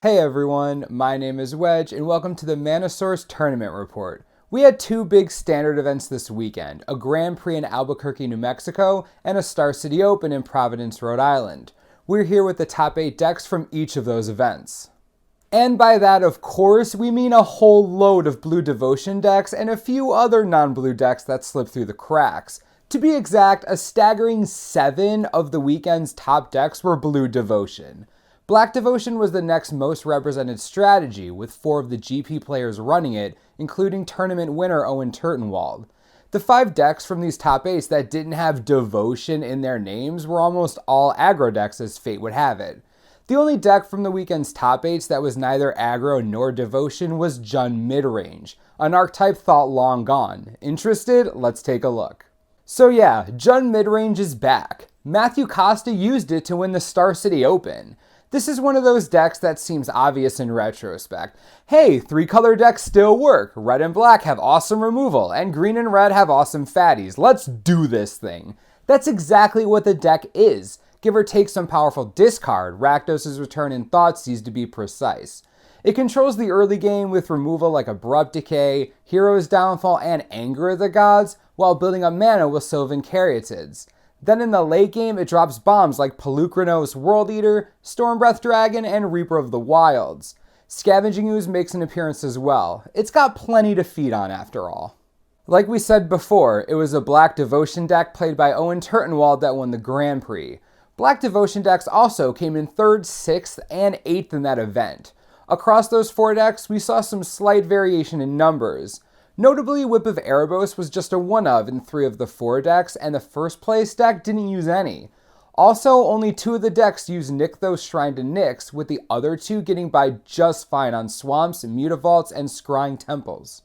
Hey everyone, my name is Wedge and welcome to the Mana Source Tournament Report. We had two big standard events this weekend, a Grand Prix in Albuquerque, New Mexico, and a Star City Open in Providence, Rhode Island. We're here with the top 8 decks from each of those events. And by that, of course, we mean a whole load of Blue Devotion decks and a few other non-blue decks that slipped through the cracks. To be exact, a staggering 7 of the weekend's top decks were Blue Devotion. Black Devotion was the next most represented strategy, with 4 of the GP players running it, including tournament winner Owen Turtenwald. The 5 decks from these top 8s that didn't have Devotion in their names were almost all aggro decks as fate would have it. The only deck from the weekend's top 8s that was neither aggro nor Devotion was Jund Midrange, an archetype thought long gone. Interested? Let's take a look. So yeah, Jund Midrange is back. Matthew Costa used it to win the Star City Open. This is one of those decks that seems obvious in retrospect. Hey, 3-color decks still work. Red and black have awesome removal, and green and red have awesome fatties. Let's do this thing. That's exactly what the deck is. Give or take some powerful discard, Rakdos' Return and Thoughtseize to be precise. It controls the early game with removal like Abrupt Decay, Hero's Downfall, and Anger of the Gods, while building up mana with Sylvan Caryatids. Then in the late game, it drops bombs like Pelucranos World Eater, Stormbreath Dragon, and Reaper of the Wilds. Scavenging Ooze makes an appearance as well. It's got plenty to feed on after all. Like we said before, it was a Black Devotion deck played by Owen Turtenwald that won the Grand Prix. Black Devotion decks also came in 3rd, 6th, and 8th in that event. Across those 4 decks, we saw some slight variation in numbers. Notably, Whip of Erebos was just a 1-of in 3 of the 4 decks, and the first place deck didn't use any. Also, only 2 of the decks used Nykthos Shrine to Nyx, with the other 2 getting by just fine on Swamps, Mutavaults, and Scrying Temples.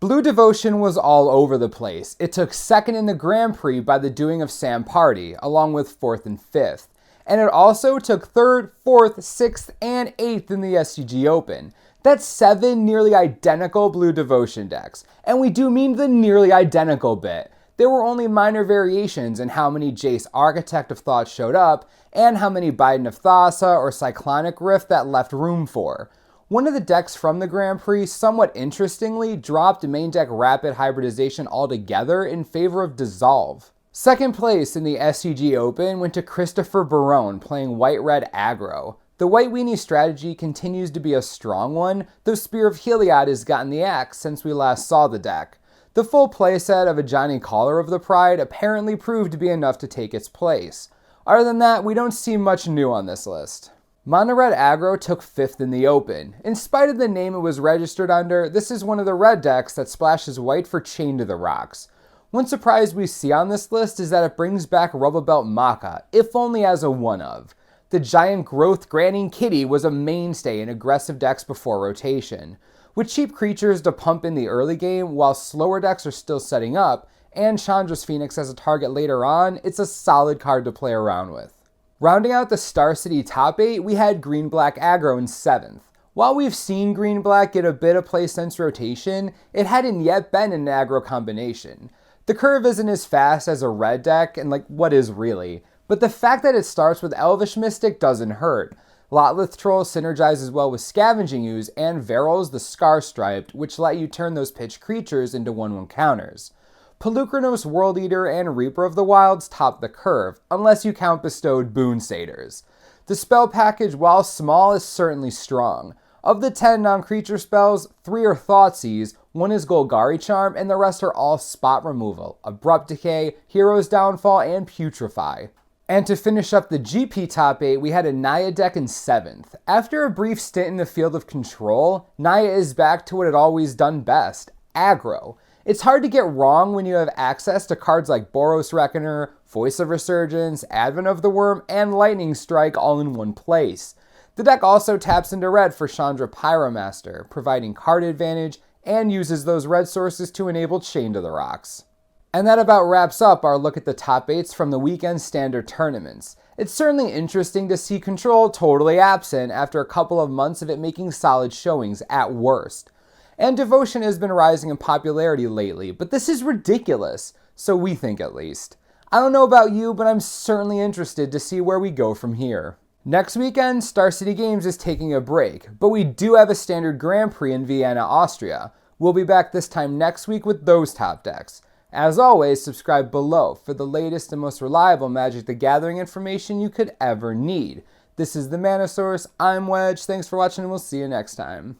Blue Devotion was all over the place. It took 2nd in the Grand Prix by the doing of Sam Party, along with 4th and 5th. And it also took 3rd, 4th, 6th, and 8th in the SCG Open. That's 7 nearly identical Blue Devotion decks. And we do mean the nearly identical bit. There were only minor variations in how many Jace Architect of Thought showed up, and how many Biden of Thassa or Cyclonic Rift that left room for. One of the decks from the Grand Prix, somewhat interestingly, dropped main deck Rapid Hybridization altogether in favor of Dissolve. Second place in the SCG Open went to Christopher Barone playing White-Red Aggro. The White Weenie strategy continues to be a strong one, though Spear of Heliod has gotten the axe since we last saw the deck. The full playset of a Johnny Caller of the Pride apparently proved to be enough to take its place. Other than that, we don't see much new on this list. Mono Red Aggro took 5th in the Open. In spite of the name it was registered under, this is one of the red decks that splashes white for Chain to the Rocks. One surprise we see on this list is that it brings back Rubble Belt Maka, if only as a 1-of. The giant growth granting kitty was a mainstay in aggressive decks before rotation. With cheap creatures to pump in the early game while slower decks are still setting up, and Chandra's Phoenix as a target later on, it's a solid card to play around with. Rounding out the Star City top 8, we had Green-Black Aggro in 7th. While we've seen Green-Black get a bit of play since rotation, it hadn't yet been an aggro combination. The curve isn't as fast as a red deck, and what is really? But the fact that it starts with Elvish Mystic doesn't hurt. Lotlith Troll synergizes well with Scavenging Ooze and Veryl's the Scar Striped, which let you turn those pitch creatures into 1/1 counters. Pelucranos World Eater and Reaper of the Wilds top the curve, unless you count bestowed Boon Satyrs. The spell package, while small, is certainly strong. Of the 10 non-creature spells, 3 are Thoughtseize, 1 is Golgari Charm, and the rest are all spot removal, Abrupt Decay, Hero's Downfall, and Putrefy. And to finish up the GP top 8, we had a Naya deck in 7th. After a brief stint in the field of control, Naya is back to what it always done best, aggro. It's hard to get wrong when you have access to cards like Boros Reckoner, Voice of Resurgence, Advent of the Worm, and Lightning Strike all in one place. The deck also taps into red for Chandra Pyromaster, providing card advantage, and uses those red sources to enable Chain to the Rocks. And that about wraps up our look at the top 8s from the weekend standard tournaments. It's certainly interesting to see Control totally absent after a couple of months of it making solid showings at worst. And Devotion has been rising in popularity lately, but this is ridiculous, so we think at least. I don't know about you, but I'm certainly interested to see where we go from here. Next weekend, Star City Games is taking a break, but we do have a standard Grand Prix in Vienna, Austria. We'll be back this time next week with those top decks. As always, subscribe below for the latest and most reliable Magic the Gathering information you could ever need. This is the Mana Source. I'm Wedge. Thanks for watching, and we'll see you next time.